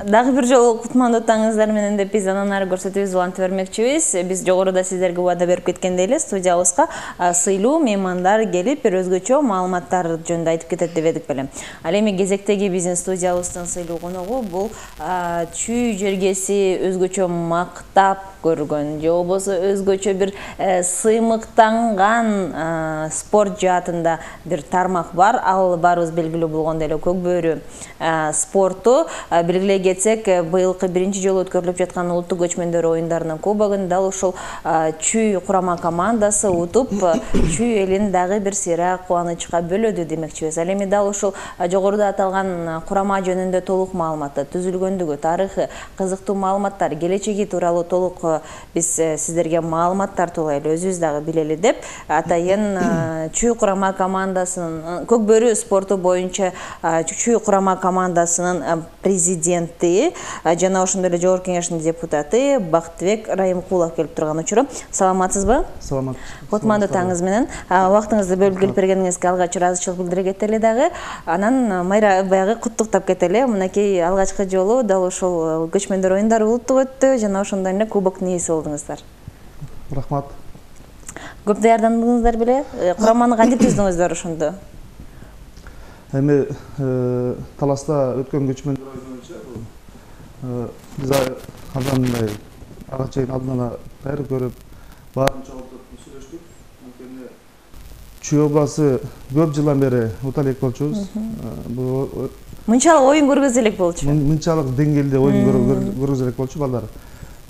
Дагы бир жолу кутмандуу таңыңыздар менен деп биз андан ары көрсөтүүбүздү улантып бермекчибиз. Биз жогоруда сиздерге убада берип кеткендей эле студиябызга сыйлуу меймандар келип, бир өзгөчө маалыматтар жөнүндө айтып кетет деп эдик белем. Ал эми кезектеги биздин студиябыздын сыйлуу коногу бул чүй жергеси өзгөчө мактап көргөн же болбосо өзгөчө бир сыймыктанган спорт жаатында бир тармак бар. Ал баарыбыз белгилүү болгондой эле көк бөрү спорту. Белгилей кетсек, быйылкы биринчи жолу өткөрүлүп жаткан улуттук көчмөндөр оюндарынын кубогун дал ушул чүй курама командасы утуп, чүй элин дагы бир сыйра кубанычка бөлөдү демекчибиз. Ал эми дал ушул жогоруда аталган курама жөнүндө толук маалыматты, түзүлгөндүгү, тарыхы, кызыктуу маалыматтар, келечеги тууралуу толук биз сиздерге маалымат тартуулайлы, өзүбүз дагы билели деп атайын чүй курама командасынын көк бөрү спорту боюнча чүй курама командасынын президенти жана ошондой эле жогорку кеңештин депутаты Бактыбек Райымкулов келип турган учуру. Саламатсызбы? Саламат. Кутмандуу таңыңыз менен. Убактыңызды бөлүп келип бергениңизге алгач ыраазычылык билдире кетели дагы. Анан майра баягы куттуктап кетели. Мынакей алгачкы жолу дал ушул көчмөндөр оюндары улуттук өттү жана ошондой эле кубоктун ээси болдуңуздар. Рахмат. Көп даярдандыңыздар беле? Кураманы кантип түздүңүздөр ошондо? Эми таласта өткөн көчмөндөр боюнча биз андан мындай ага чейин алдын ала көрүп, баарын чогултуп сүйлөштүк. Анткени Чүй областы көп жылдан бери ута элек болчубуз. Мынчалык оюн көргөзө элек болчу. Мынчалык деңгээлде оюн көргөзө элек болчу балдар.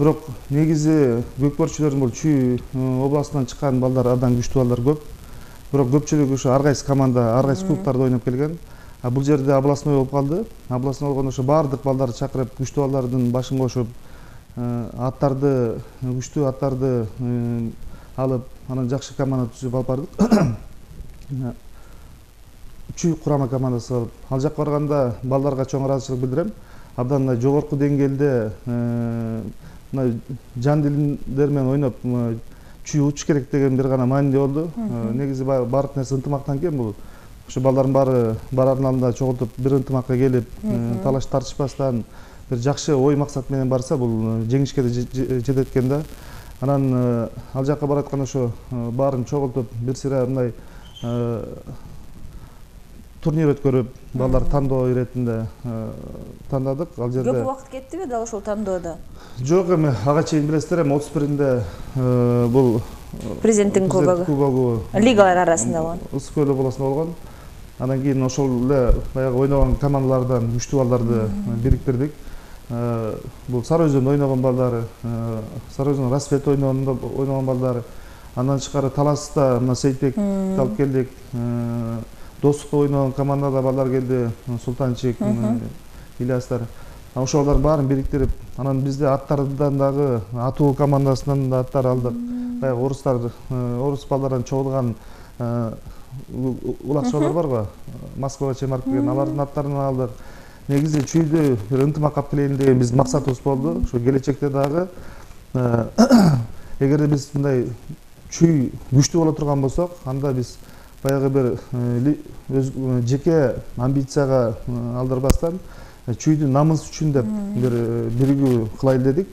Бирок негизи көкбөрчүлөрдүн бул Чүй областынан чыккан балдар абдан күчтүү балдар көп. Бирок көпчүлүгү ушу ар кайсы команда, ар кайсы клубтарда ойноп келген. Бул жерде областной болуп калды. Областной болгондо ошо баардык балдарды чакырып, күчтүү балдардын башын кошуп, аттарды, күчтүү аттарды алып, анан жакшы команда түзүп алып бардык. Чүй курама командасы алып, ал жакка барганда балдарга чоң ыраазычылык билдирем. Абдан жогорку деңгээлде жан дилдер менен ойноп чүй учуш керек деген бир гана маанилүү болду. Негизи баардык нерсе ынтымактан кем бул. Ошо балдардын баары барардын алдында чогултуп бир ынтымакка келип, талаш тартышпастан бир жакшы ой максат менен барса, бул жеңишке да жетет экен да. Анан ал жакка баратканда ошо баарын чогултуп бир сыйра мындай турнир өткөрүп, балдар тандоо иретинде тандадык. Ал жерде Көп убакыт кеттиби дал ушул тандоодо? Жок, эми ага чейин билесиздер, эми 31-инде бул президенттин кубогу лигалар арасында болгон. Ысык-Көл областында болгон. Андан кийин ошол эле баягы ойногон командалардан күчтүү балдарды бириктирдик. Бул Сары Өзөндө ойногон балдары, Сары Өзөндө Рассвет ойногон балдары. Андан тышкары Таласта мына Сейитбек алып келдик. Достукта ойногон командада балдар келди, Султанчик, Ильястар. Ошол балдардын баарын бириктирип, анан бизде аттардан дагы атуу командасынан да аттар алдык. Баягы орус балдардан чогулган улакчылар барго, Москвага чейин барып келген, алардын аттарын алдык. Негизи чүйдү бир ынтымак алып келейин деген биздин максатыбыз болду. Ошо келечекте дагы эгерде биз мындай чүй күчтүү боло турган болсок, анда биз баягы бир жеке амбицияга алдырбастан чүйдүн намысы үчүн деп бир биригүү кылайлы дедик.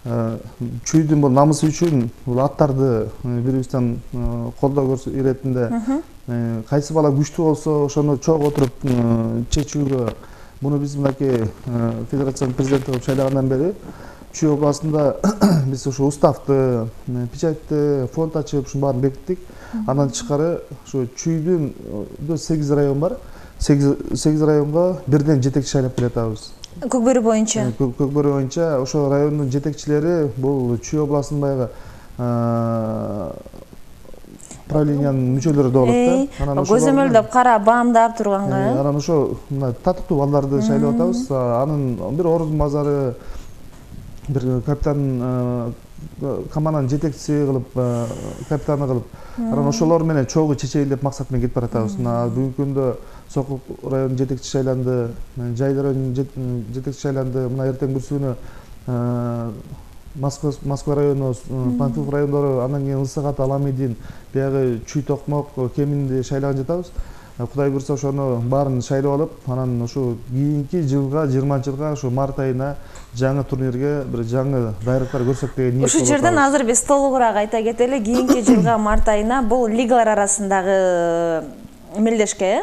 Чүйдүн бул намысы үчүн бул аттарды бирибизден колдоо иретинде кайсы бала күчтүү болсо ошону чогултуп чечүүгө, муну биз мынакей федерациянын президенти кылып шайлагандан бери Чүй областында биз ушу уставды, печатьты, фонд ачып, ушунун баарын бекиттик. Андан тышкары ушу Чүйдүн 8 район бар. 8 районго бирден жетекчи шайлап келатабыз. Көк бөрү боюнча. Көк бөрү боюнча ошол райондун жетекчилери бул Чүй областынын баягы правлениянын мүчөлөрү да болот да. Көзөмөлдөп кара баамдап турганга. Анан ошо татыктуу балдарды шайлап атабыз. Анын бир орун базары, бир капитан команданын жетекчиси кылып, капитаны кылып, анан ошолор менен чогуу чечейли деп максат менен кетип баратабыз. Бүгүнкү күндө Сокул районунун жетекчиси шайланды, Жайыл районунун жетекчиси шайланды. Мына эртең бүрсүгүнө Москва району, Панфилов райондору, андан кийин Ысык Ата, Аламедин, баягы Чүй Токмок, Кеминди шайлаган жатабыз. Кудай буйрса ошону баарын шайлап алып, анан ушу кийинки жылга 20-жылга ушу март айына жаңы турнирге бир жаңы дайрыктар көрсөк деген ниет. Ушул жерден азыр биз толугураак айта кетели, кийинки жылга март айына бул лигалар арасындагы мелдешке,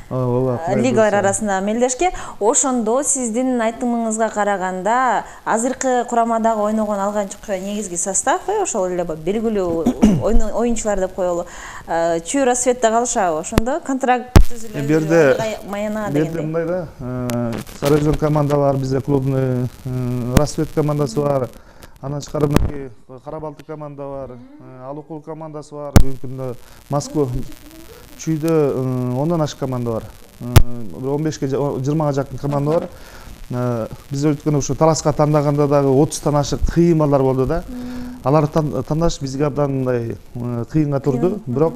лигалар арасындагы мелдешке, ошондо сиздин айтымыңызга караганда азыркы курамадагы ойногон алганчы негизги состав, ошол эле белгилүү оюнчулар деп коелу, чүй рассветте калышабы, ошондо контракт түзүлөбү, маяна дегендей. Берде мындай да, Сарайжон команда бар, бизде клубный рассвет командасы бар, андан тышкары мынакей Кара Балтык команда бар, Алукул командасы бар, бүгүнкү күндө Москва чүйдө 10дон ашык команда бар. 15-ке 20-га жакын команда бар. Биз өткөн ушу таласка тандаганда дагы 30тан ашык кыйын балдар болду да. Аларды тандаш бизге абдан мындай кыйынга турду. Бирок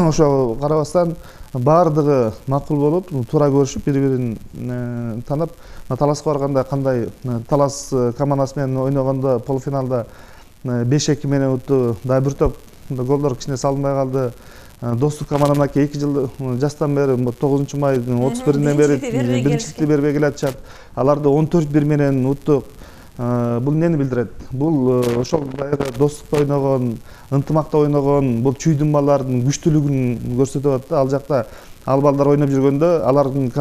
ошого карабастан баардыгы макул болуп, туура көрүшүп, бири-бирин танып, таласка барганда кандай Талас командасы менен ойногондо полуфиналда 5-2 менен утту. Да бир топ голдор кичине салынбай калды. Достук команда мынакей 2 жыл жастан бери 9 майдын 31-инден бери биринчиликти бербей келатышат. Аларды 14-1 менен уттук. Бул эмнени билдирет? Бул ошол баягы достукта ойногон, ынтымакта ойногон, бул чүйдүн балдардын күчтүүлүгүн көрсөтүп атат да. Ал жакта ал балдар ойноп жүргөндө, алардын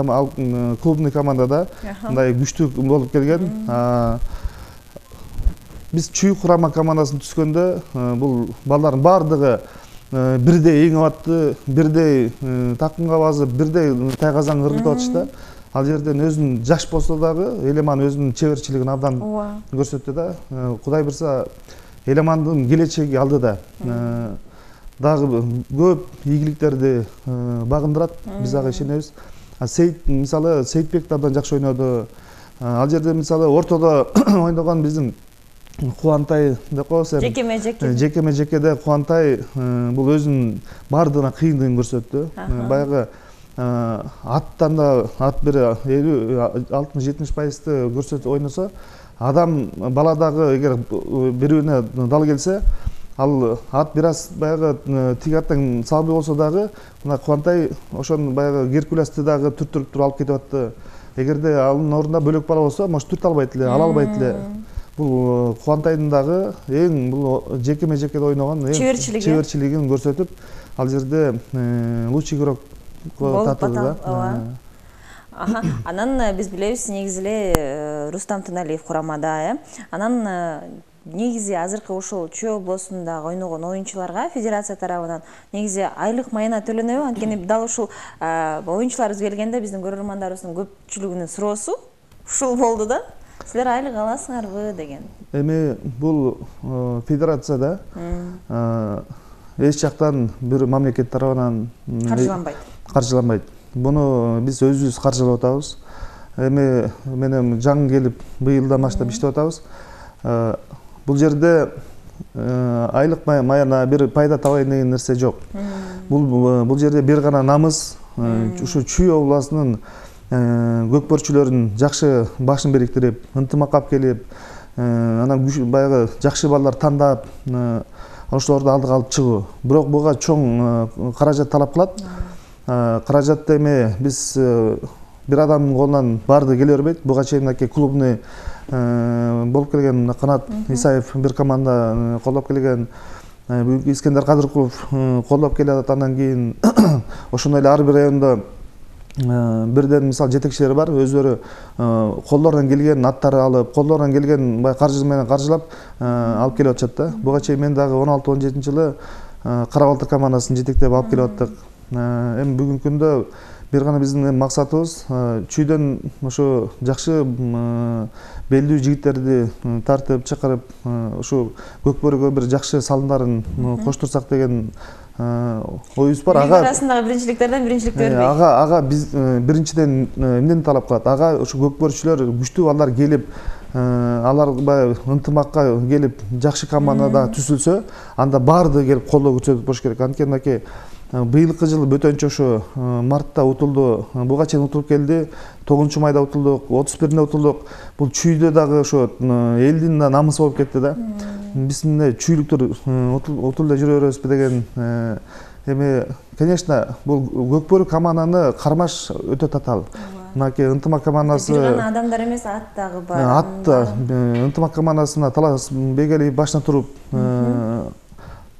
клубный командада мындай күчтүү болуп келген. Биз чүй курама командасын түзгөндө, бул балдардын баардыгы бирдей эң абатты, бирдей такымга базып, бирдей тайгазан ыргытып атышты. Ал жерден өзүнүн жаш болсо дагы Элеман өзүнүн чеберчилигин абдан көрсөттү да. Кудай буйрса Элемандын келечеги алдыда. Дагы көп ийгиликтерди багындырат, биз ага ишенебиз. Сейит мисалы Сейитбек да абдан жакшы ойноду. Ал жерде мисалы ортодо ойногон биздин Кубантай деп коебуз. Жекеме-жекеде Кубантай бул өзүнүн баардыгына кыйындыгын көрсөттү. Баягы аттан да ат бир 50-60-70% көрсөтүп ойносо, адам баладагы эгер бири-бирине дал келсе, ал ат бир аз баягы тиги аттан салбый болсо дагы, мына Кубантай ошону баягы Геркулести дагы түртүрүп туруп алып кетип атты. Эгерде анын ордунда бөлөк бала болсо, может түртө албайт эле, ала албайт эле. Бул Кубантайдын дагы эң бул жекеме-жекеде ойногон чеберчилигин көрсөтүп, ал жерде лучший игрок татылды да. Анан биз билебиз, негизи эле Рустам Тыналиев курамада, анан негизи азыркы ушул Чүй областындагы ойногон оюнчуларга федерация тарабынан негизи айлык маяна төлөнөбү? Анткени дал ушул оюнчуларыбыз келгенде биздин көрөрмандарыбыздын көпчүлүгүнүн суроосу ушул болду да. Силер айлык аласыңарбы деген. Эми бул федерацияда эч жактан бир мамлекет тарабынан каржыланбайт. Буну биз өзүбүз каржылап атабыз. Эми менен жаңы келип быйылдан баштап иштеп атабыз. Бул жерде айлык маяна бир пайда табайын деген нерсе жок. Бул жерде бир гана намыс, ушу Чүй областынын көкпөрчүлөрүн жакшы башын бириктирип, ынтымакка алып келип, анан баягы жакшы балдар тандап, ошолорду алдыга алып чыгуу. Бирок буга чоң каражат талап кылат. Каражатты эми биз бир адамдын колунан баардыгы келе бербейт. Буга чейин мынакей клубный болуп келген Канат Исаев бир команда колдоп келген, Искендер Кадыркулов колдоп келет. Андан кийин ошондой эле ар бир райондо бирден мисал жетекчилери бар, өздөрү колдорунан келген аттары алып, колдорунан келген бай каржы менен каржылап алып келип атышат да. Буга чейин мен дагы 16-17 жылы Кара Балтык командасын жетектеп алып келип аттык. Эми бүгүнкү күндө бир гана биздин максатыбыз Чүйдөн ошо жакшы белдүү жигиттерди тартып чакырып, ушу көкбөрүгө бир жакшы салымдарын коштурсак деген оюбуз бар. Ага арасындагы биринчиликтерден биринчиликти бербей. Ага биз биринчиден эмнени талап кылат? Ага ушу көкбөрчүлөр күчтүү балдар келип, алар баягы ынтымакка келип, жакшы командада түзүлсө, анда баардыгы келип колдоо көрсөтүп болуш керек. Анткени мынакей быйылкы жылы бөтөнчө ошо мартта утулду, буга чейин утулуп келди, 9 майда утулдук, 31-нде утулдук. Бул Чүйдө дагы ошо элдин да намысы болуп кетти да. Биз мындай чүйлүктөр утулда жүрө беребизби деген эми конечно бул Көкбөрү команданы кармаш өтө татаал. Мынакей ынтымак командасы бир гана адамдар эмес, ат дагы бар. Атта ынтымак командасына Талас Бегелиев башына туруп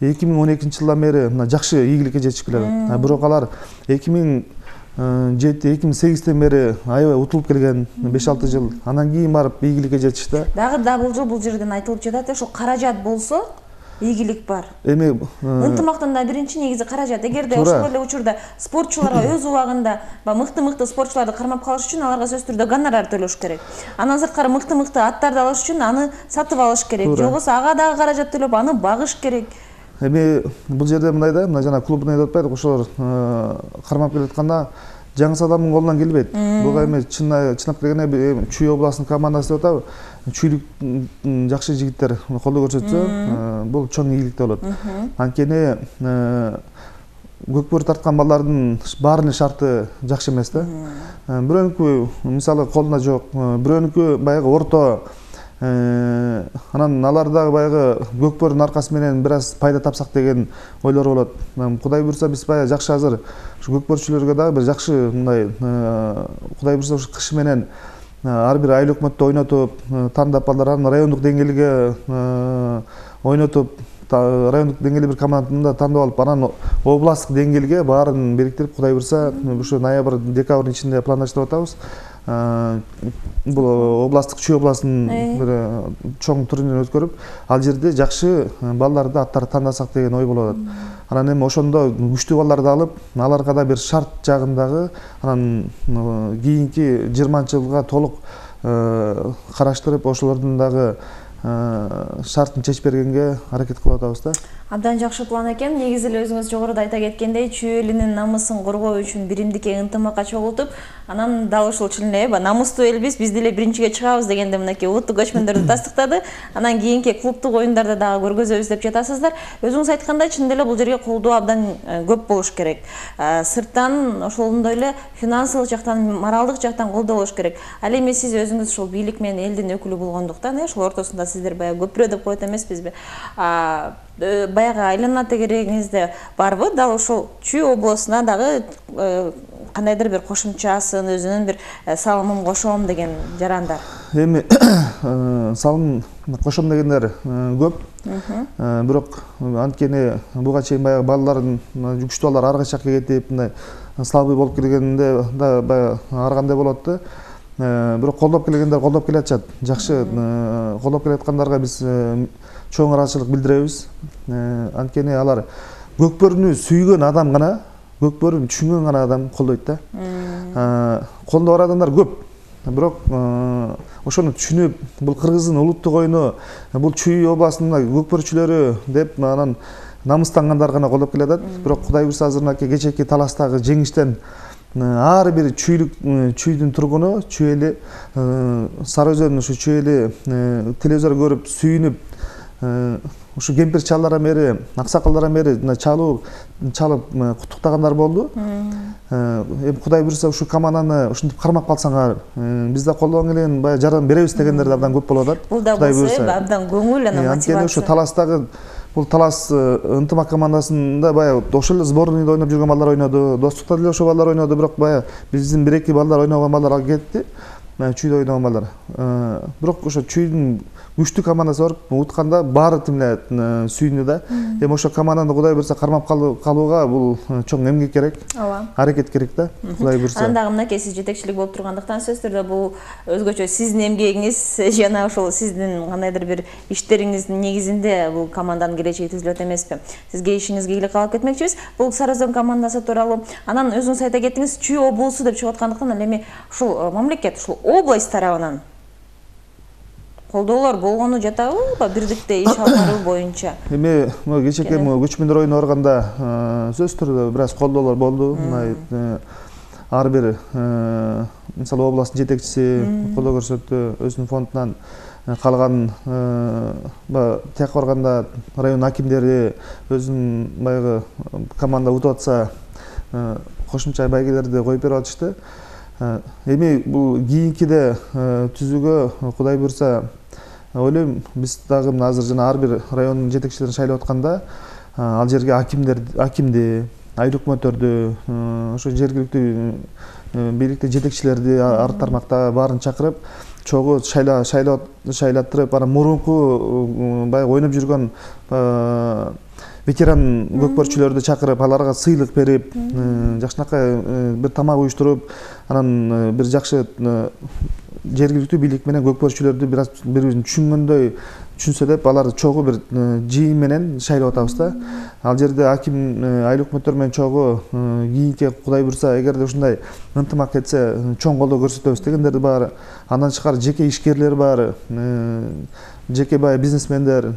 2012-жылдан бери мына жакшы ийгиликке жетишип келет. Бирок алар 2007-2008-тен бери аябай утулуп келген 5-6 жыл. Андан кийин барып ийгиликке жетишти. Дагы бул жерден айтылып жатат, ошо каражат болсо ийгилик бар. Эми ынтымактын да биринчи негизи каражат. Эгерде ошол эле учурда спортчуларга өз убагында мыкты спортчуларды кармап калыш үчүн аларга сөзсүз түрдө гонорар төлөш керек. Андан сырткары мыкты аттарды алыш үчүн аны сатып алыш керек. Же болбосо ага дагы каражат төлөп аны багыш керек. Эми бул жерде мындай да, мына жана клубун айтып атпайдык, ошолор кармап келатканда жаңы адамдын колунан келбейт. Буга эми чынап келгенде Чүй областынын командасы деп атабы. Чүйлүк жакшы жигиттер колдоо көрсөтсө, бул чоң ийгилик болот. Анткени Көкбөрү тарткан балдардын баарынын шарты жакшы эмес да. Бирөөнүкү мисалы колунда жок, бирөөнүкү баягы орто, анан алар дагы баягы Көкбөрүнүн аркасы менен бир аз пайда тапсак деген ойлор болот. Кудай буйрса биз баягы жакшы азыр ушу көкбөрчүлөргө дагы бир жакшы мындай Кудай буйрса ушу кыш менен ар бир айыл өкмөттө ойнотуп, тандап балдарын райондук деңгээлге ойнотуп, райондук деңгээлде бир команданы тандап алып, анан областтык деңгээлге баарын бириктирип, Кудай буйрса ушу ноябрь, декабрдын ичинде пландаштырып атабыз. Бул областтык Чүй областынын бир чоң турнирин өткөрүп, ал жерде жакшы балдарды аттарды тандасак деген ой болуп атат. Анан эми ошондо күчтүү балдарды алып, аларга да бир шарт жагындагы, анан кийинки 20-жылга толук караштырып, ошолордун дагы шартын чечип бергенге аракет кылып атабыз да. Абдан жакшы план экен. Негизи эле өзүңүз жогоруда айта кеткендей, Чүй элинин намысын коргоо үчүн биримдикке ынтымакка чогултуп, анан дал ушул эле намыстуу элбиз, биз деле биринчиге чыгабыз дегенде мынакей улуттук көчмөндөрдү тастыктады. Анан кийинки клубтук оюндарда дагы көргөзөбүз деп жатасыздар. Өзүңүз айткандай, чын эле бул жерге колдоо абдан көп болуш керек. Сырттан ошондой эле финансылык жактан, моралдык жактан колдоо болуш керек. Ал эми сиз өзүңүз ушул бийлик менен элдин өкүлү болгондуктан, ошол ортосунда сиздер баягы көпүрө деп коет эмеспизби? Баягы айлана тегерегиңизде барбы? Дал ошол Чүй областына дагы кандайдыр бир кошумчасын, өзүнүн бир салымын кошом деген жарандар. Эми салым кошом дегендер көп. Бирок анткени буга чейин баягы балдардын күчтүү балдар арга жакка кетип, мындай слабый болуп келгенде да баягы аргандай болот да. Бирок колдоп келгендер колдоп келатышат. Жакшы колдоп келаткандарга биз чоң ыраазычылык билдиребиз. Анткени алар Көкбөрүнү сүйгөн адам гана, Көкбөрүнү түшүнгөн гана адам колдойт да. Колдо бар адамдар көп. Бирок ошону түшүнүп, бул Кыргыздын улуттук оюну, бул Чүй областынын көкбөрчүлөрү деп анан намыстангандар гана колдоп келатат. Бирок Кудай буйрса азыр кечээки Таластагы жеңиштен ар бир Чүйдүн тургуну, Чүй эли, Сары Өзөн ушу Чүй эли телевизор көрүп, сүйүнүп, ушу кемпир чалдардан бери, аксакалдардан бери чалып куттуктагандар болду. Эми Кудай буйрса ушу команданы ушинтип кармап калсаңар, биз да колдон келген баягы жардам беребиз дегендер да абдан көп болуп атат. Бул да болсо абдан көңүл, анан мотивация. Анткени ушу Таластагы бул Талас ынтымак командасында баягы ошол эле сборныйда ойноп жүргөн балдар ойноду, достукта деле ошол балдар ойноду, бирок баягы биздин 1-2 балдар ойногон балдар кетти. Чүйдө ойногон балдар. Бирок ошо Чүйдүн күчтүү командасы барып утканда баары тимле сүйүндү да. Эми ошо команданы Кудай буйрса кармап калууга бул чоң эмгек керек. Ооба. Аракет керек да. Кудай буйрса. Анан дагы мынакей сиз жетекчилик болуп тургандыктан сөзсүз түрдө бул өзгөчө сиздин эмгегиңиз жана ошол сиздин кандайдыр бир иштериңиздин негизинде бул команданын келечеги түзүлөт эмеспи? Сизге ишиңизге ийгилик каалап кетмекчибиз. Бул Сары Өзөн командасы тууралуу. Анан өзүңүз айта кеттиңиз, Чүй облусу деп чыгып аткандыктан ал эми ушул мамлекет, ушул область тарабынан колдоолор болгону жатабы, бирдикте иш алып баруу боюнча? Эми кечээки көчмөндөр оюнуна барганда сөзсүз түрдө бир аз колдоолор болду. Ар бир мисалы областтын жетекчиси колдоо көрсөттү, өзүнүн фондунан. Калган тияка барганда район акимдери өзүнүн баягы команда утуп атса кошумча байгелерди коюп берип атышты. Эми бул кийинкиде түзүүгө Кудай буйрса ойлойм, биз дагы азыр жана ар бир райондун жетекчилерин шайлап атканда ал жерге акимди, айыл өкмөттөрдү, ошо жергиликтүү бийликти жетекчилерди ар тармакта баарын чакырып, чогуу шайлаттырып, анан мурунку баягы ойноп жүргөн ветеран көкпөрчүлөрдү чакырып, аларга сыйлык берип, жакшынакай бир тамак уюштуруп, анан бир жакшы жергиликтүү бийлик менен көкпөрчүлөрдү бир бирин түшүнсө деп, аларды чогуу бир жыйын менен шайлап атабыз да. Ал жерде аким, айыл өкмөттөр менен чогуу кийинки Кудай буйрса, эгерде ушундай ынтымак кетсе, чоң колдоо көрсөтөбүз дегендер бар. Андан тышкары жеке ишкерлер бар, жеке баягы бизнесмендер,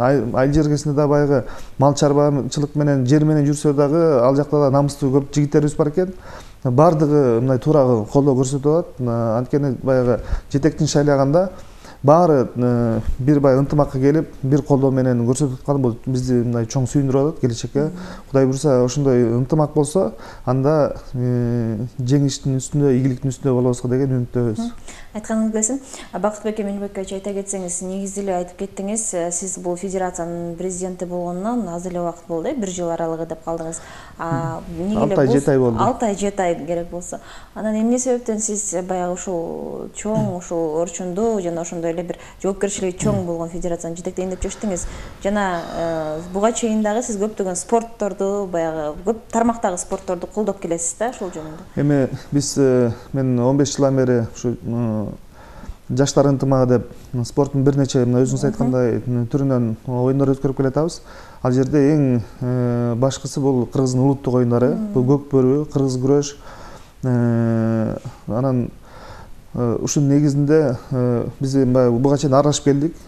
айыл жергесинде да баягы мал чарбачылык менен, жер менен жүрсө дагы, ал жакта да намыстуу көп жигиттерибиз бар экен. Бардыгы мындай туура колдоо көрсөтүп атат. Анткени баягы жетекчини шайлаганда баары бир баягы ынтымакка келип, бир колдоо менен көрсөтүп аткан, бул бизди мындай чоң сүйүндүрүп атат келечекке. Кудай буйрса, ошондой ынтымак болсо, анда жеңиштин үстүндө, ийгиликтин үстүндө болобузго деген үмүттөбүз. Айтканыңыз келсин. Бакытбек Эмелбекович, айта кетсеңиз, негизи эле айтып кеттиңиз, сиз бул федерациянын президенти болгондон аз эле убакыт болду, 1 жыл аралыгы деп калдыңыз. 6 ай 7 ай болду. 6 ай 7 ай керек болсо. Анан эмне себептен сиз баягы ушул чоң, ушул орчундуу жана ошондой эле бир жоопкерчилиги чоң болгон федерацияны жетектейин деп чечтиңиз? Жана буга чейин дагы сиз көптөгөн спортторду, баягы көп тармактагы спортторду колдоп келесиз да, ошол жөнүндө. Эми биз мен 15 жылдан бери ушу жаштар ынтымагы деп спорттун бир нече өзүңүз айткандай түрүнөн оюндар өткөрүп келатабыз. Ал жерде эң башкысы бул Кыргыздын улуттук оюндары, бул көкбөрү, кыргыз күрөш. Анан ушунун негизинде биз буга чейин аралашып келдик.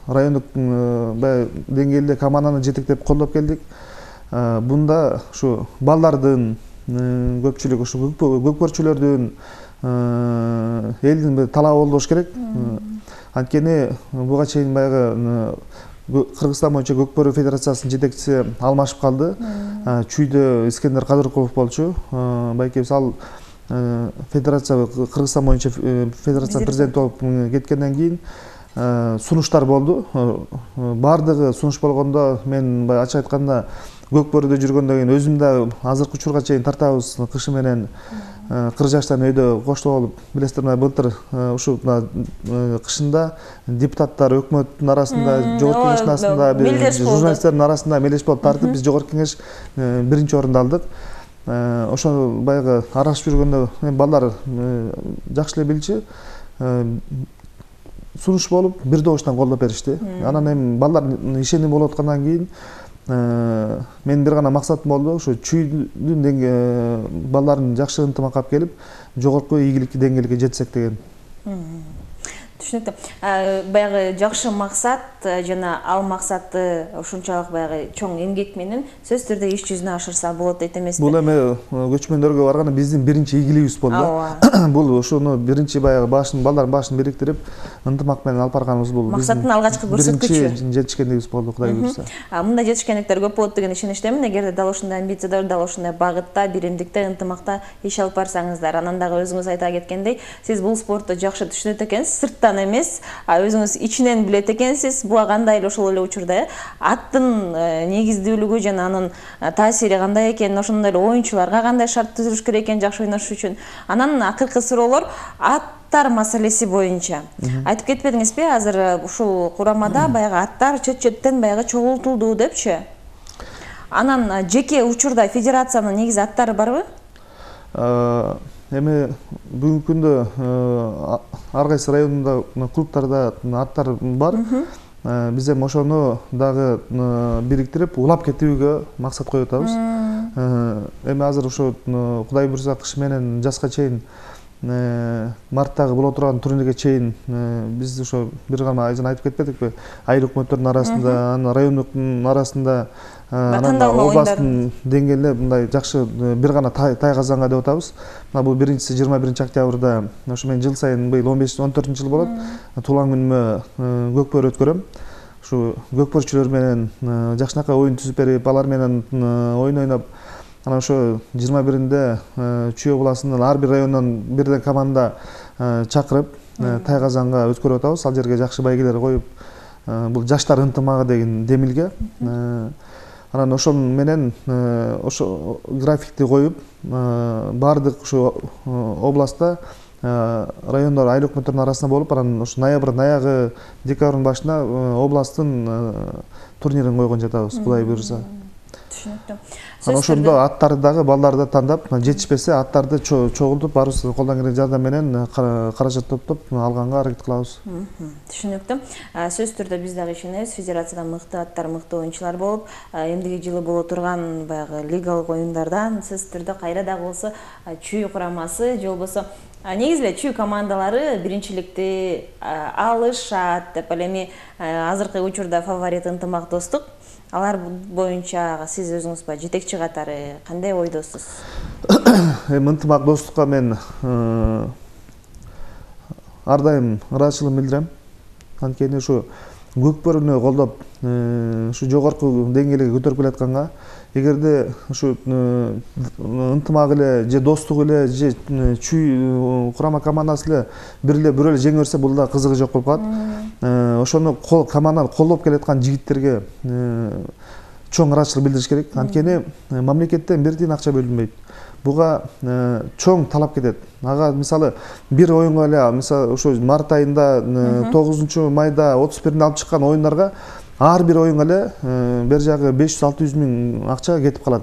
Райондук деңгээлде команданы жетектеп колдоп келдик. Бунда ушу балдардын көпчүлүгү, ушу көкпөрчүлөрдүн элдин талабы болуш керек. Анткени буга чейин баягы Кыргызстан боюнча көкбөрү федерациясынын жетекчиси алмашып калды. Чүйдө Искендер Кадыркулов болчу. Байкебиз ал федерация, Кыргызстан боюнча федерация президенти болуп кеткенден кийин сунуштар болду. Бардыгы сунуш болгондо, мен ачык айтканда көкбөрүдө жүргөндөн кийин өзүм да азыркы учурга чейин тартабыз кышы менен 40 жаштан өйдө коштоо болуп, билесиздер, мына былтыр ушул кышында депутаттар өкмөттүн арасында, жогорку кеңештин арасында, журналисттердин арасында мелдеш болуп тартып, биз жогорку кеңеш 1-чи орунду алдык. Ошо баягы аралашып жүргөндө балдар жакшы эле билчү, сунуш болуп, бир добуштан колдоп беришти. Анан эми балдар ишеним болуп аткандан кийин мен бир гана максатым болду, ошо чүйдүн балдарын жакшы ынтымакка алып келип, жогорку ийгиликтүү деңгээлге жетсек деген. Түшүнүктүү. Баягы жакшы максат жана ал максатты ушунчалык баягы чоң эмгек менен сөзсүз түрдө иш жүзүнө ашырса болот дейт эмеспи? Бул эми көчмөндөргө барганда биздин биринчи ийгилигибиз болду. Бул ушуну биринчи баягы балдардын башын бириктирип, ынтымак менен алып барганыбыз бул. Максаттын алгачкы көрсөткүчү. Биринчи жетишкендигибиз болду, Кудай буйрса. Мындай жетишкендиктер көп болот деген ишеничтемин. Эгерде дал ушундай амбициядор, дал ушундай багытта, биримдикте, ынтымакта иш алып барсаңыздар, анан дагы өзүңүз айта кеткендей, сиз бул спортту жакшы түшүнөт экенсиз, сырттан эмес, өзүңүз ичинен билет экенсиз. Буга кандай эле ошол эле учурда аттын негиздүүлүгү жана анын таасири кандай экенин, ошондой эле оюнчуларга кандай шарт түзүлүш керек экенин жакшы ойнош үчүн. Анан акыркы суроолор аттар маселеси боюнча. Айтып кетпедиңизби, азыр ушул курамада баягы аттар чет-четтен баягы чогултулду депчи. Анан жеке учурда федерациянын негизи аттары барбы? Эми бүгүнкү күндө ар кайсы районунда клубтарда аттар бар. Биз эми ошону дагы бириктирип, улап кетүүгө максат коюп атабыз. Эми азыр ошо Кудай буйрса кыш менен жазга чейин, марттагы боло турган турнирге чейин биз ошо бир гана айтып кетпедикпи? Айыл өкмөттөрдүн арасында, райондуктун арасында, областтын деңгээлде мындай жакшы бир гана тай казанга деп атабыз. Мына бул биринчиси 21 октябрда, ошо мен жыл сайын быйыл 15-14 жыл болот. Туулган күнүмө көкбөрү өткөрөм. Ушу көкбөрчүлөр менен жакшынакай оюн түзүп берип, алар менен оюн ойноп, анан ошо 21-inde Чүй областынын ар бир районунан бирден команда чакырып, тай казанга өткөрүп атабыз. Ал жерге жакшы байгелер коюп, бул жаштар ынтымагы деген демилге. Анан ошол менен ошо графикти коюп баардык ушу областта райондор айыл өкмөттөрдүн арасында болуп, анан ушу ноябрдын аягы, декабрдын башына областтын турнирин койгон жатабыз, Кудай буйруса. Түшүнүктүү. Анан ошондо аттарды дагы балдарды тандап, жетишпесе аттарды чогултуп, барыбыз колдон келген жардам менен каражат топтоп алганга аракет кылабыз. Түшүнүктүү. Сөзсүз түрдө биз дагы ишенебиз, федерацияда мыкты аттар, мыкты оюнчулар болуп, эмдиги жылы боло турган баягы лигалык оюндардан сөзсүз түрдө кайра дагы болсо чүй курамасы же болбосо негизи эле чүй командалары биринчиликти алышат деп эле. Эми азыркы учурда фаворит ынтымактостук. Алар боюнча сиз өзүңүз жетекчи катары кандай ойдосуз? Ынтымактостукка мен ар дайым ыраазычылык билдирем. Анткени ушу көкбөрүнү колдоп, ушу жогорку деңгээлге көтөрүп келатканга, эгерде ушу ынтымак эле же достук эле же чүй курама командасы эле бир эле жеңе берсе, бул да кызыгы жок болуп калат. Ошону команданы колдоп келаткан жигиттерге чоң ыраазычылык билдириш керек. Анткени мамлекеттен бир тиын акча бөлүнбөйт. Буга чоң талап кетет. Ага мисалы бир оюнга эле, мисалы ошо март айында 9 майда 31-нде алып чыккан оюндарга ар бир оюнга эле бер жагы 500-600 миң акча кетип калат.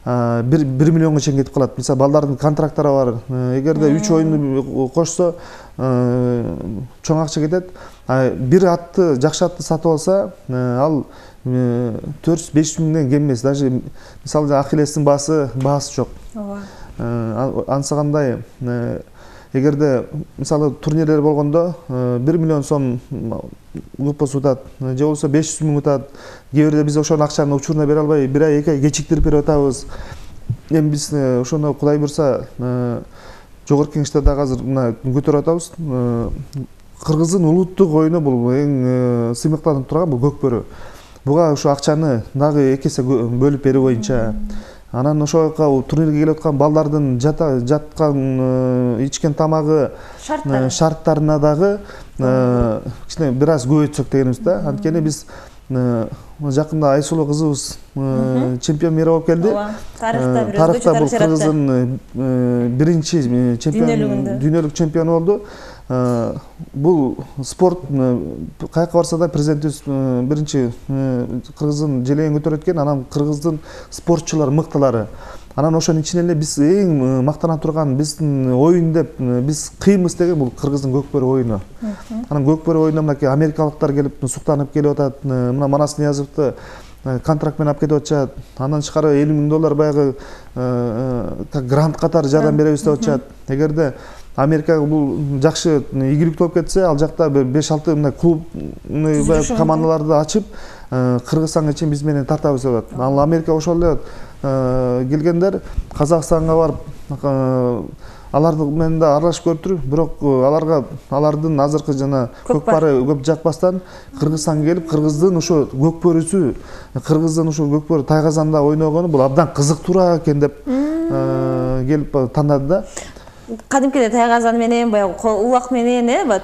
1 миллионго чейин кетип калат. Мисалы балдардын контракттары бар. Эгерде 3 оюнду кошсо чоң акча кетет. Бир атты, жакшы атты сатып алса, ал 400-500 миңден кем эмес. Даже мисалы Ахиллестин баасы жок. Ансагандай эгерде мисалы турнирлер болгондо 1 миллион сом клуббос утат, же болбосо 500 миң утат. Кээ бирде биз ошонун акчаны учуруна бере албай, 1 ай 2 ай кечиктирип берип атабыз. Эми биз ошону Кудай буйруса жогорку кеңеште дагы азыр мына көтөрүп атабыз. Кыргыздын улуттук оюну бул эң сыймыктанып турган бул көкбөрү. Буга ушу акчаны дагы 2 эсе бөлүп берүү боюнча, анан ошол турнирге келип аткан балдардын жаткан, ичкен тамагы шарттарына дагы кичине бир аз көбөйтсөк дегенибиз да. Анткени биз жакында Айсулуу кызыбыз чемпион мира болуп келди. Тарыхта бул Кыргыздын биринчи дүйнөлүк чемпиону болду. Бул спорт каяка барса да президентибиз биринчи Кыргыздын желегин көтөрөт экен. Анан Кыргыздын спортчулар мыктылары. Анан ошонун ичинен эле биз эң мактана турган биздин оюн деп биз кыймыз деген бул Кыргыздын көкбөрү оюну. Анан көкбөрү оюнуна мынакей америкалыктар келип суктанып келип атат. Мына Манас Ниязовду контракт менен алып кетип атышат. Андан тышкары $50 миң баягы грант катары жардам беребиз деп атышат. Эгерде Америкага бул жакшы ийгиликтүү болуп кетсе, ал жакта 5-6 мына клуб командаларды ачып, Кыргызстанга чейин биз менен тартабыз деп атат. Ал Америка ошол эле келгендер Казакстанга барып, аларды менен да аралашып көрүптүр, бирок алардын азыркы жана көкпары көп жакпастан Кыргызстанга келип, Кыргыздын ошо көкбөрүсү, Кыргыздын ошо көкбөрү Тайгазанда ойногону бул абдан кызыктуураак экен деп келип тандады да. Кадимкиде Тайгазан менен, баягы улак менен,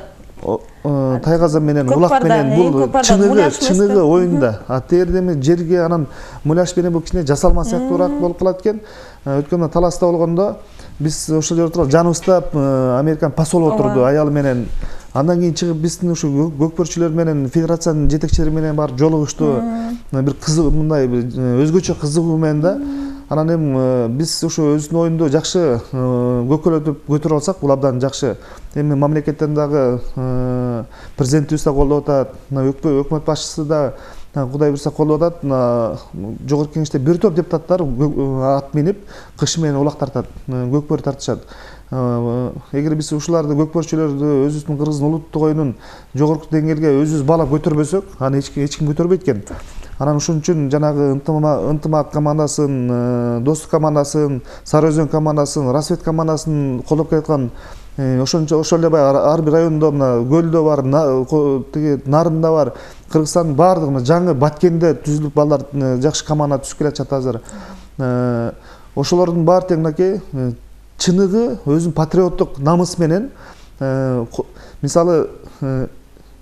Тайгазан менен, улак менен бул чыныгы оюнда. Тегерде эми жерге анан муляж менен бул кичине жасалма сыяктуураак болуп калат экен. Өткөндө таласта болгондо биз ошол жерде отуруп жаныбызда Американ посол отурду аялы менен. Андан кийин чыгып биздин ушу көкбөрчүлөр менен федерациянын жетекчилери менен барып жолугушту. Бир кызык мындай өзгөчө кызыгуу менен да. Анан эми биз ушу өзүнүн оюнду жакшы көкөлөтүп көтөрүп алсак, бул абдан жакшы. Эми мамлекеттен дагы президентибиз да колдоп атат, өкмөт башчысы да Кудай буйруса колдоп атат. Жогорку кеңеште бир топ депутаттар ат минип, кыш менен улак тартат, көкбөрү тартышат. Эгер биз ушуларды көкбөрчүлөрдү өзүбүздүн Кыргыздын улуттук оюнун жогорку деңгээлге өзүбүз балап көтөрбөсөк, аны эч ким көтөрбөйт экен. Анан ошон үчүн жанагы ынтымак командасын, достук командасын, Сары Өзөн командасын, Рассвет командасын колдоп келаткан ошол эле баягы ар бир райондо мына Көлдө бар, тиги Нарында бар, Кыргызстандын баардыгында жаңы Баткенде түзүлүп балдар жакшы команда түзүп келатышат азыр. Ошолордун баары тең мынакей чыныгы өзүнүн патриоттук намыс менен, мисалы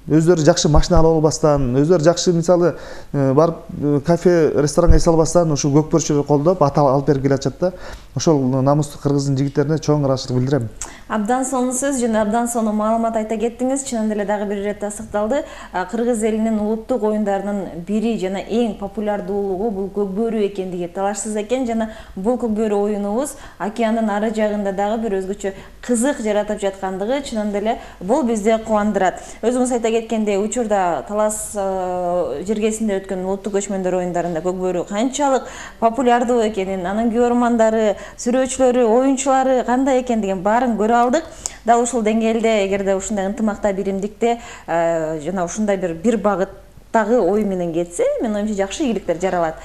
өздөрү жакшы машина алып албастан, өздөрү жакшы мисалы барып кафе, ресторанга эс албастан ушу көкпөрчүлөр колдоп алып берип келатышат да. Ошол намыстуу кыргыздын жигиттерине чоң ыраазычылык билдирем. Абдан сонун сөз жана абдан сонун маалымат айта кеттиңиз. Чынын деле дагы бир ирет тастыкталды. Кыргыз элинин улуттук оюндарынын бири жана эң популярдуулугу бул көкбөрү экендиги талашсыз экен жана бул көкбөрү оюнубуз океандын ары жагында дагы бир өзгөчө кызык жаратып жаткандыгы чынын деле бул бизди кубандырат. Өзүңүз айта кеткендей, учурда Талас жергесинде өткөн улуттук көчмөндөр оюндарында көкбөрү канчалык популярдуу экенин, анын көрөрмандары, сүрөөчүлөрү, оюнчулары кандай экендигин баарын көрө алдык. Дал ушул деңгээлде, эгерде ушундай ынтымакта, биримдикте жана ушундай бир багыттагы ой менен кетсе, менин оюмча жакшы ийгиликтер жаралат.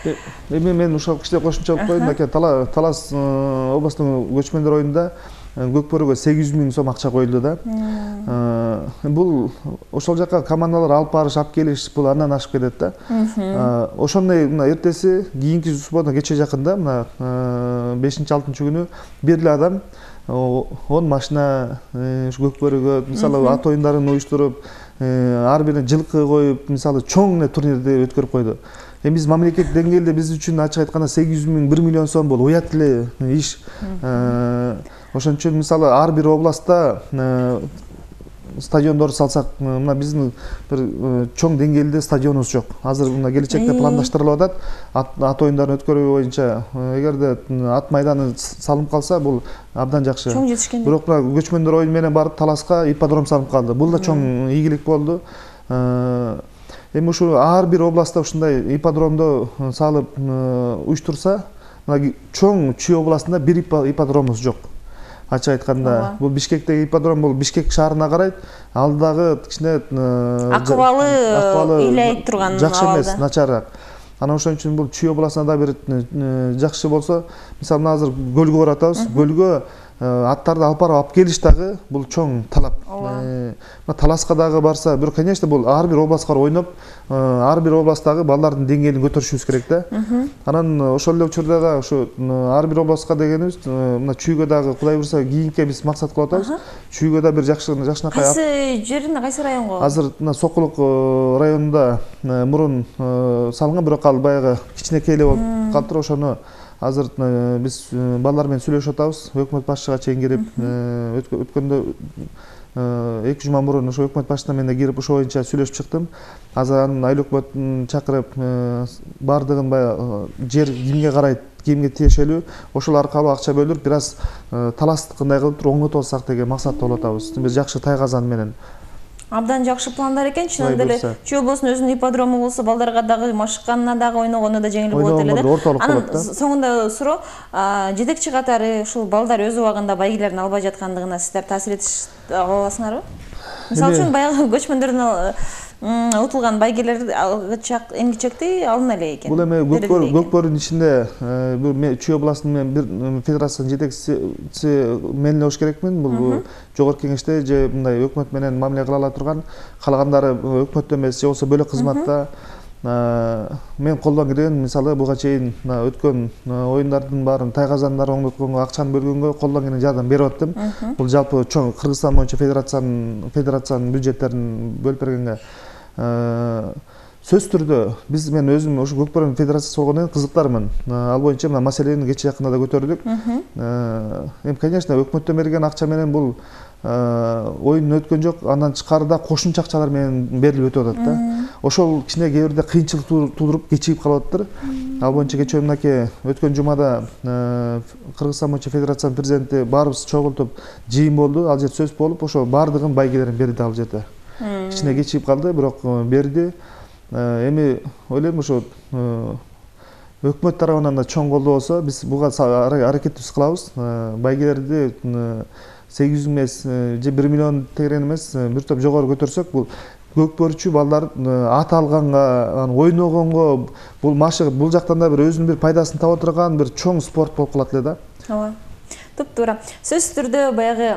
Эми мен ушул кичине кошумча кылып коеюн. Аке, Талас областын көчмөндөр оюнунда көкбөрүгө 800 000 сом акча коюлду да. Бул ошол жака командалар алып барыш, алып келиш, бул андан ашып кетет да. Ошондой мына эртеси кийинки суббота кече жакында, мына 5-6 күнү бир эле адам 10 машина көкбөрүгө мисалы ат оюндарын уюштуруп, ар бирине жылкы коюп, мисалы чоң эле турнирди өткөрүп койду. Эми биз мамлекет деңгээлде биз үчүн ачык айтканда 800 000, 1 миллион сом бул уят эле иш. Ошон үчүн мисалы ар бир областта стадиондор салсак, мына биздин бир чоң деңгээлде стадионубуз жок. Азыр мына келечекте пландаштырылып атат. Ат оюндарын өткөрүү боюнча эгерде ат майданы салынып калса, бул абдан жакшы. Чоң жетишкен. Бирок көчмөндөр оюну менен барып Таласка ипподром салынып калды. Бул да чоң ийгилик болду. Эми ушу ар бир областта ушундай ипподромду салып уюштурса, мына чоң Чүй областында бир ипподромубуз жок. Ачык айтканда, бул Бишкектеги ипподром бул Бишкек шаарына карайт. Ал дагы кичине акыбалы ыйлайып турган жакшы эмес, начарыраак. Анан ошон үчүн бул Чүй областына да бир жакшы болсо, мисалы азыр көлгө баратабыз. Көлгө аттарды алып келиш дагы бул чоң талап. Таласка дагы барса, бирок конечно бул ар бир областка ойноп, ар бир областтагы балдардын деңгээлин көтөрүшүбүз керек да. Анан ошол эле учурда да ушу ар бир областка дегенибиз, мына Чүйгө дагы Кудай буйрса кийинке биз максат кылып атабыз. Чүйгө да бир жакшынакай. Кайсы жерин, кайсы районго? Азыр мына Сокулук районунда мурун салынган, бирок ал баягы кичинекей эле болуп калыптыр. Ошону азыр биз балдар менен сүйлөшүп атабыз. Өкмөт башчыга чейин кирип, өткөндө 2 жума мурун ошо өкмөт башчысына мен да кирип ошо боюнча сүйлөшүп чыктым. Азыр анын айыл өкмөтүн чакырып, бардыгын баягы жер кимге карайт, кимге тиешелүү, ошол аркылуу акча бөлүп, бир аз Таластыкындай кылып туруп оңотуп алсак деген максатта болуп атабыз. Бир жакшы тай казан менен. Абдан жакшы пландар экен. Чынын деле Чүй облусунун өзүнүн ипподрому болсо, балдарга дагы машыкканына дагы, ойногонуна да жеңил болот эле да. Анан соңунда суроо, жетекчи катары ушул балдар өз убагында байгелерин албай жаткандыгына сиздер таасир этиш аласыңарбы? Мисалы үчүн баягы көчмөндөрдөн утулган байгелер эмгичекти алына эле экен. Бул эми көкбөрүнүн ичинде Чүй областынын бир федерациянын жетекчиси мен эле болуш керекмин. Бул жогорку кеңеште же мындай өкмөт менен мамиле кыла ала турган, калгандары өкмөттө эмес же болбосо бөлөк кызматта. Мен колдон келген, мисалы буга чейин өткөн оюндардын баарын тай казандарды оңдотконго, акчаны бөлгөнгө колдон келген жардам берип аттым. Бул жалпы чоң Кыргызстан боюнча федерациянын бюджеттерин бөлүп бергенге сөз түрдө биз мен өзүм ушу көкбөрүн федерациясы болгондон кийин кызыктармын. Ал боюнча мына маселени кече жакында да көтөрдүк. Эми конечно өкмөттөн берген акча менен бул оюн өткөн жок, андан тышкарыда кошумча акчалар менен берилип өтүп атат да. Ошол кичине кээ бирде кыйынчылык туудуруп кечигип калып атыптыр. Ал боюнча кечээ мынакей өткөн жумада Кыргызстан боюнча федерациянын президенти баарыбыз чогултуп жыйын болду. Ал жерде сөз болуп, ошо баардыгын байгелерин берди ал жерде. Кичине кечигип калды, бирок берди. Эми ойлойм ошо өкмөт тарабынан да чоң колдоо болсо, биз буга аракетибизди кылабыз. Байгелерди 800 эмес же 1 миллион тегерен эмес, бир топ жогору көтөрсөк, бул көкбөрчү балдар ат алганга, ойногонго, бул машык, бул жактан да бир өзүнүн бир пайдасын таба турган бир чоң спорт болуп калат эле да. Ооба. Туп-туура. Сөз түрдө баягы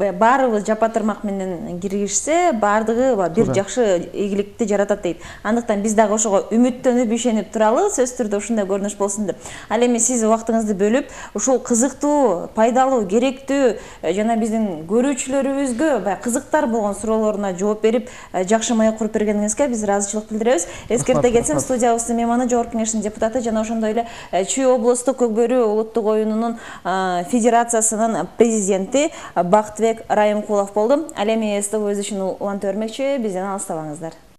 баарыбыз жапа тырмак менен киргизсе баардыгы бир жакшы ийгиликти жаратат дейт. Андыктан биз дагы ошого үмүттөнүп ишенип туралы, сөзсүз түрдө ушундай көрүнүш болсун деп. Ал эми сиз убактыңызды бөлүп ушул кызыктуу, пайдалуу, керектүү жана биздин көрүүчүлөрүбүзгө кызыктар болгон суроолоруна жооп берип, жакшы маек куруп бергениңизге биз ыраазычылык билдиребиз. Эскерте кетсем, студиябыздын мейманы Жогорку Кеңештин депутаты жана ошондой эле Чүй облустук көк бөрү улуттук оюнунун федерациясынын президенти Бактыбек Райымкулов болду. Ал эми СТВ өзүшүн улантып бермекчи, бизден алыстабаңыздар.